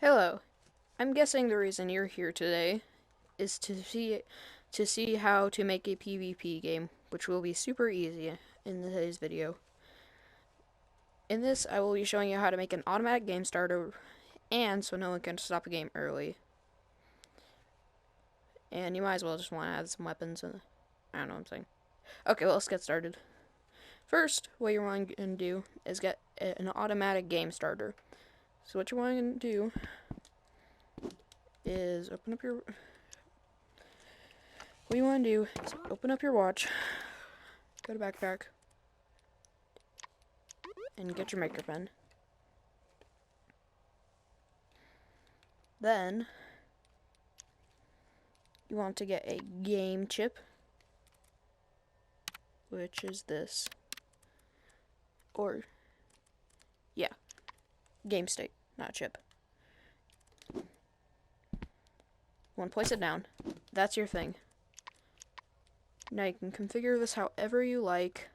Hello. I'm guessing the reason you're here today is to see how to make a PvP game, which will be super easy in today's video. In this, I will be showing you how to make an automatic game starter, and so no one can stop a game early. And you might as well just want to add some weapons, and I don't know what I'm saying. Okay, well, let's get started. First, what you want to do is get an automatic game starter. So what you want to do is open up your watch, go to backpack, and get your maker pen. Then you want to get a game chip, which is this, or yeah, game state, not chip. You want to place it down. That's your thing. Now you can configure this however you like,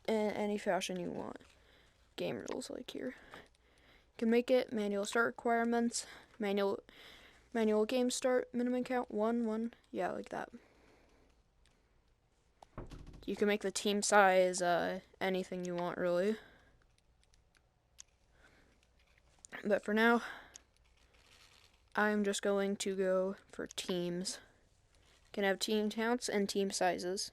in any fashion you want. Game rules like here. You can make it manual start requirements, manual game start, minimum count 1, yeah, like that. You can make the team size anything you want, really. But for now, I'm just going to go for teams. You can have team counts and team sizes.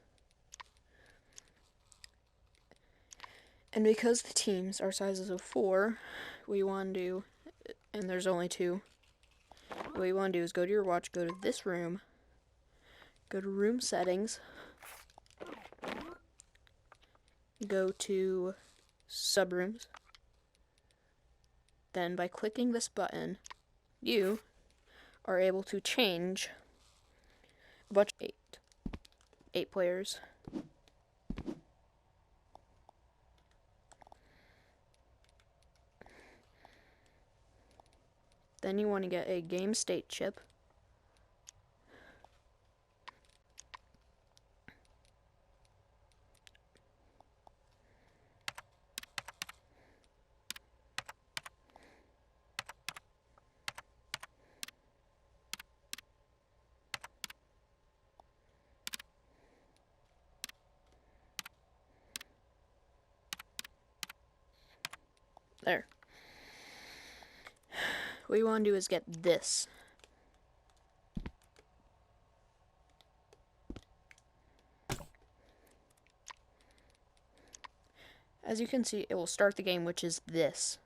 And because the teams are sizes of 4, what you want to do, and there's only 2, what you want to do is go to your watch, go to this room, go to room settings, go to subrooms. Then by clicking this button, you are able to change a bunch of 8 players. Then you want to get a game state chip. There. What you want to do is get this. As you can see, it will start the game, which is this.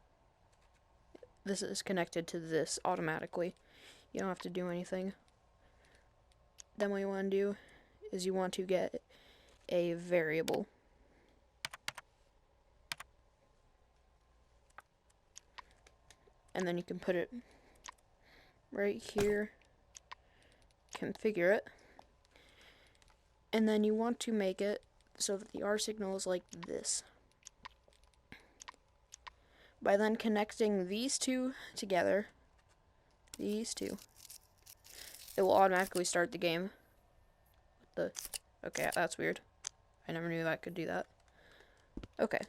This is connected to this automatically. You don't have to do anything. Then what you want to do is you want to get a variable. And then you can put it right here, configure it, and then you want to make it so that the R signal is like this. By then connecting these two together, it will automatically start the game. Okay, that's weird. I never knew that could do that. Okay.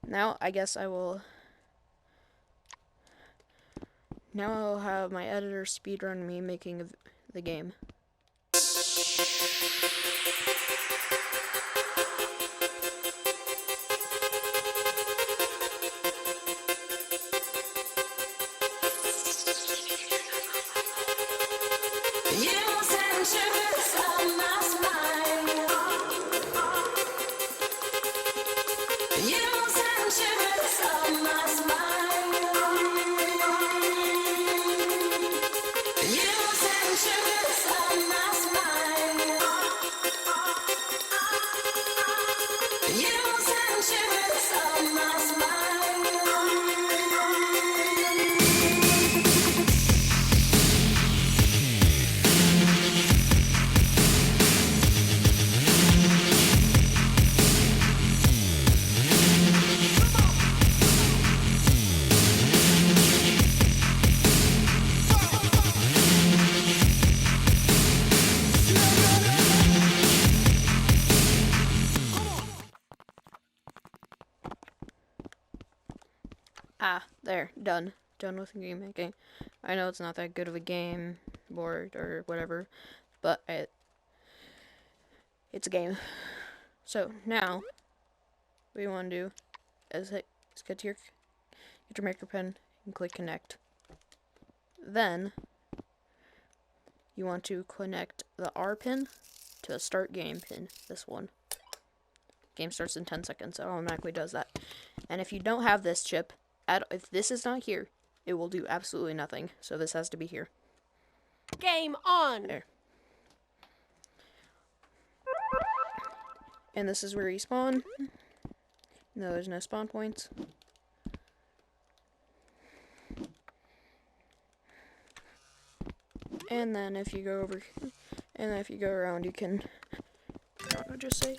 Now I guess I'll have my editor speedrun me making the game. Ah, there, done. Done with game making. I know it's not that good of a game, board, or whatever, but it's a game. So, now, what you want to do is get your maker pen and click connect. Then, you want to connect the R pin to the start game pin, this one. Game starts in 10 seconds, it automatically does that. And if you don't have this chip, if this is not here, it will do absolutely nothing. So this has to be here. Game on! There. And this is where you spawn. No, there's no spawn points. And then if you go over, and then if you go around, you can, I'll just say,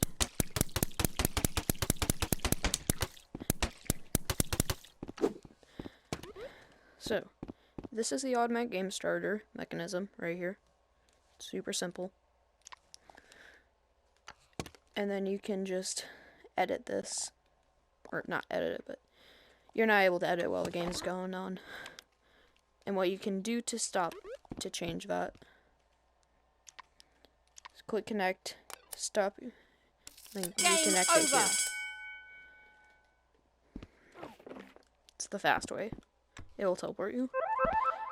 so, this is the automatic game starter mechanism right here. Super simple. And then you can just edit this, or not edit it, but you're not able to edit while the game's going on. And what you can do to change that, is click connect, stop, then reconnect it here. It's the fast way. It'll teleport you.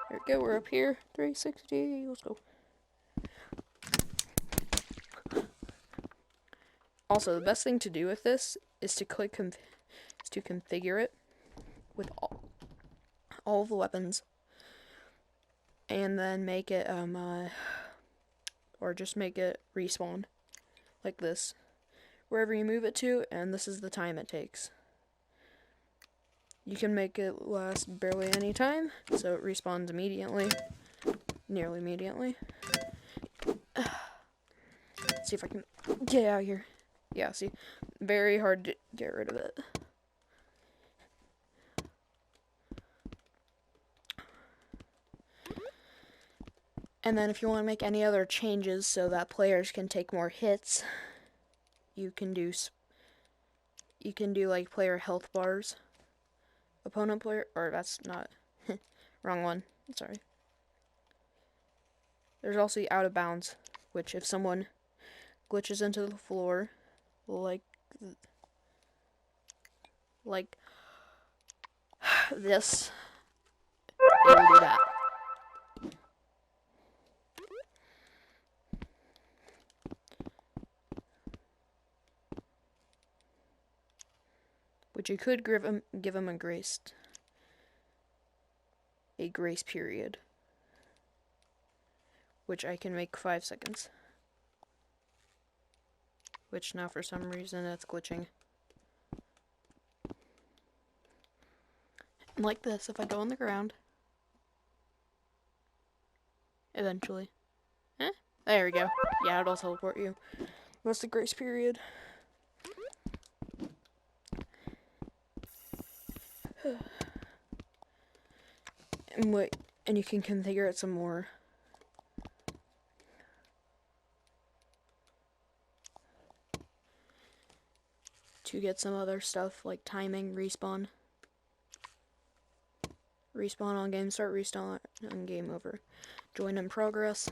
There we go, we're up here. 360, let's go. Also, the best thing to do with this is to configure it with all of the weapons, and then make it or just make it respawn like this wherever you move it to, and this is the time it takes. You can make it last barely any time, so it respawns immediately, nearly immediately. Let's see if I can get out of here. Yeah, see, very hard to get rid of it. And then if you want to make any other changes so that players can take more hits, you can do like player health bars. Opponent player, or that's not, wrong one, sorry. There's also out of bounds, which if someone glitches into the floor, like this, it will do that. Which you could give him a grace period, which I can make 5 seconds. Which now for some reason that's glitching. And like this, if I go on the ground, eventually, there we go. Yeah, it'll teleport you. What's the grace period? And you can configure it some more. To get some other stuff like timing, respawn on game start, respawn on game over, join in progress.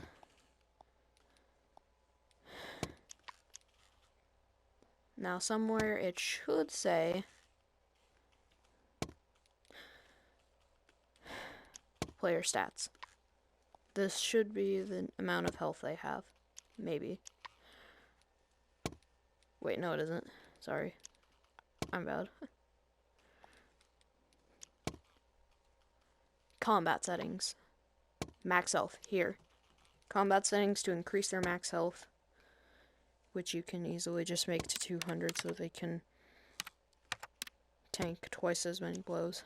Now somewhere it should say player stats. This should be the amount of health they have. Maybe. Wait, no it isn't. Sorry. I'm bad. Combat settings. Max health. Here. Combat settings to increase their max health, which you can easily just make to 200 so they can tank twice as many blows.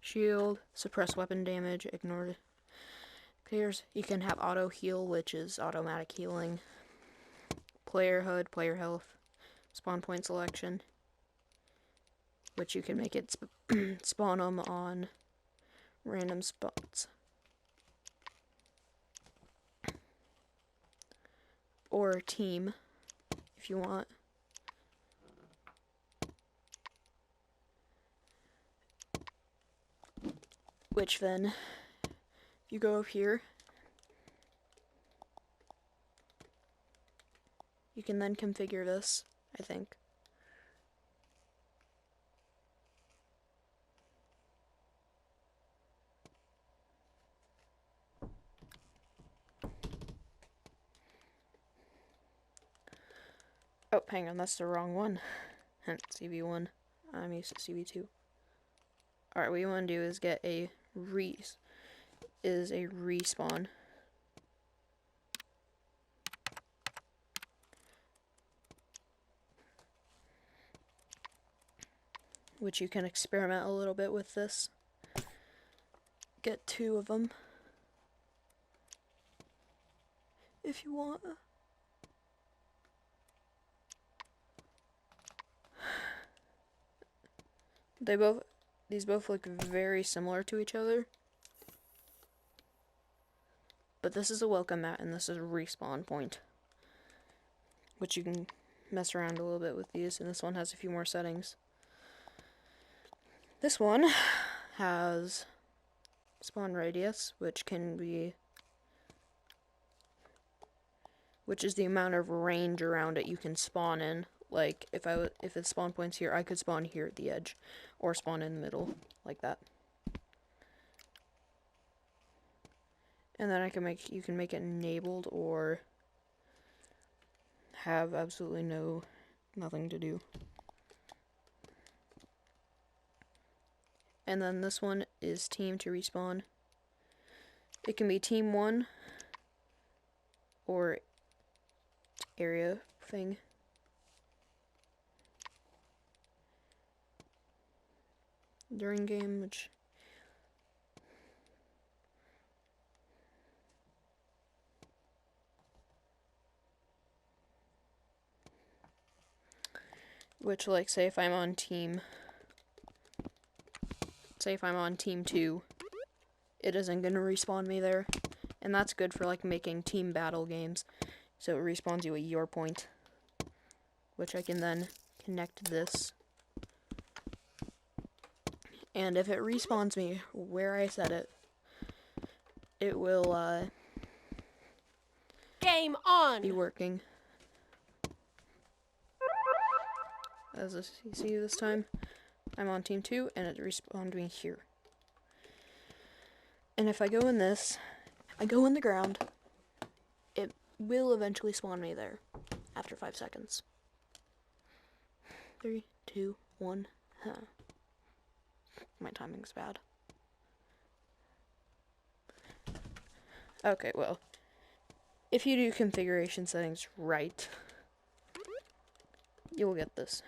Shield, suppress weapon damage, ignore clears. You can have auto heal, which is automatic healing. Player HUD, player health, spawn point selection, which you can make it spawn them on random spots. Or team, if you want. Which then, if you go up here, you can then configure this, I think. Oh, hang on, that's the wrong one. CV1. I'm used to CV2. Alright, what you want to do is get a respawn. Which you can experiment a little bit with this. Get 2 of them. If you want. These both look very similar to each other. But this is a welcome mat and this is a respawn point. Which you can mess around a little bit with these, and this one has a few more settings. This one has spawn radius, which is the amount of range around it you can spawn in. Like, if it spawn points here, I could spawn here at the edge, or spawn in the middle, like that. And then you can make it enabled or have absolutely nothing to do. And then this one is team to respawn. It can be team 1 or area thing. During game, which like say if I'm on team 2, it isn't gonna respawn me there. And that's good for like making team battle games. So it respawns you at your point, which I can then connect this. And if it respawns me where I set it, it will Game on! be working. As you see this time, I'm on team 2 and it respawned me here. And if I go in this, I go in the ground, it will eventually spawn me there after 5 seconds. 3, 2, 1, My timing's bad. Okay, well, if you do configuration settings right, you'll get this.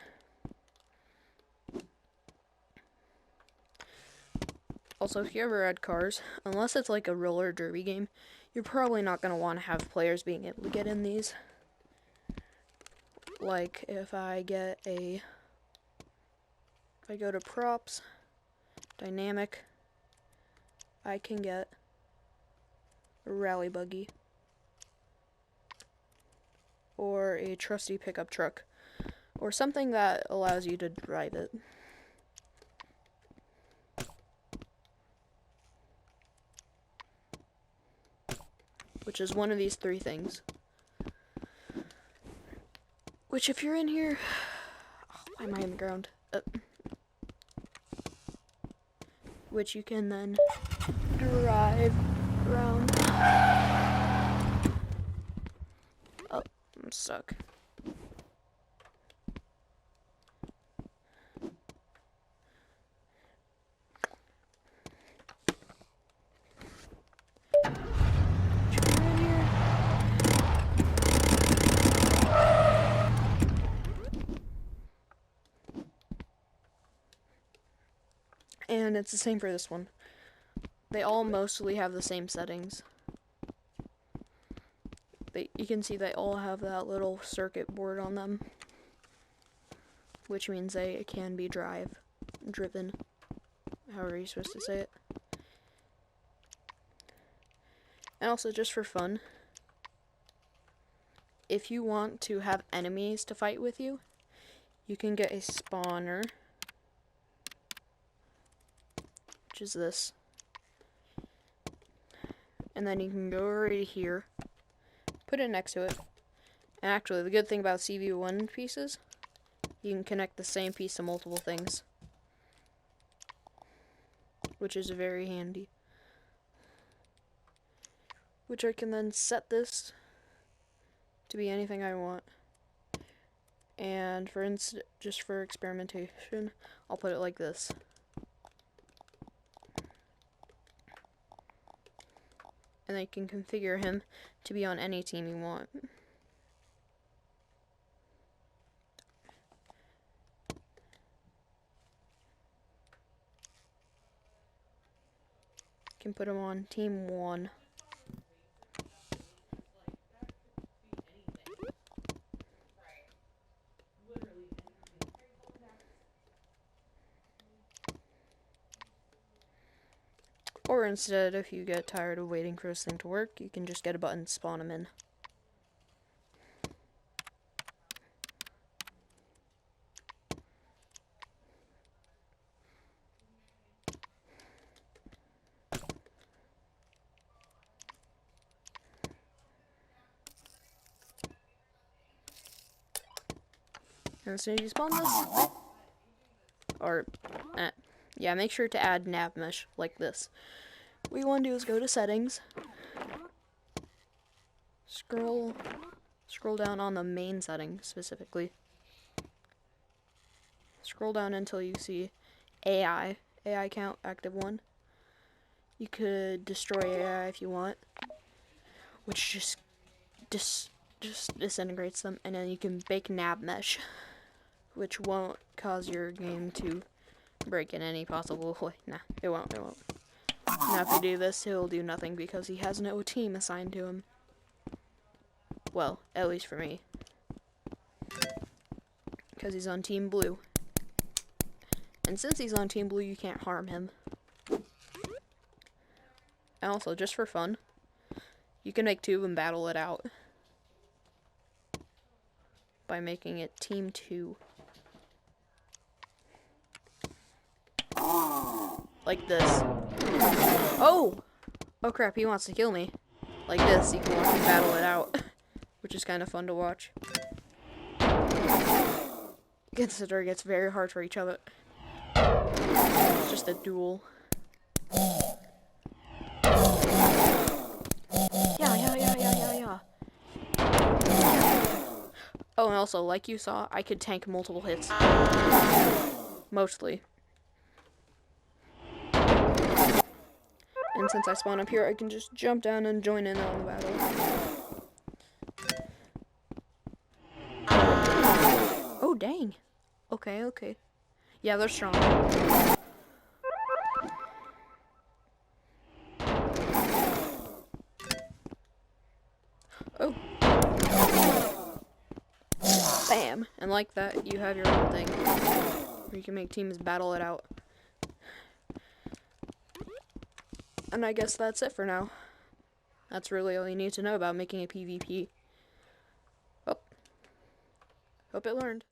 Also, if you ever add cars, unless it's like a roller derby game, you're probably not going to want to have players being able to get in these. Like, if I go to props, dynamic, I can get a rally buggy or a trusty pickup truck or something that allows you to drive it. Which is one of these 3 things. Which if you're in here, why am I on the ground? Which you can then drive around. Oh, I'm stuck. And it's the same for this one. They all mostly have the same settings. You can see they all have that little circuit board on them, which means they can be driven, however you're supposed to say it. And also, just for fun, if you want to have enemies to fight with you, you can get a spawner, which is this. and then you can go right here, put it next to it. And actually, the good thing about CV1 pieces, you can connect the same piece to multiple things, which is very handy. Which I can then set this to be anything I want. And for instance, just for experimentation, I'll put it like this. And then you can configure him to be on any team you want. You can put him on team 1. Or instead, if you get tired of waiting for this thing to work, you can just get a button, spawn him in. And as soon as you spawn this, yeah, make sure to add nav mesh like this. What you want to do is go to settings, scroll down on the main setting specifically. Scroll down until you see AI count active 1. You could destroy AI if you want, which just disintegrates them, and then you can bake nav mesh, which won't cause your game to break in any possible way. Nah, it won't. Now if you do this, he'll do nothing because he has no team assigned to him. Well, at least for me. Because he's on Team Blue. And since he's on Team Blue, you can't harm him. And also, just for fun, you can make 2 of them battle it out by making it Team 2. Like this. Oh! Oh crap, he wants to kill me. Like this, you can watch him battle it out. Which is kind of fun to watch. Consider it gets very hard for each other. It's just a duel. Yeah. Oh, and also, like you saw, I could tank multiple hits. Mostly. And since I spawn up here, I can just jump down and join in on the battle. Oh, dang. Okay. Yeah, they're strong. Oh. Bam. And like that, you have your own thing. Where you can make teams battle it out. And I guess that's it for now. That's really all you need to know about making a PvP. Oh. Hope it learned.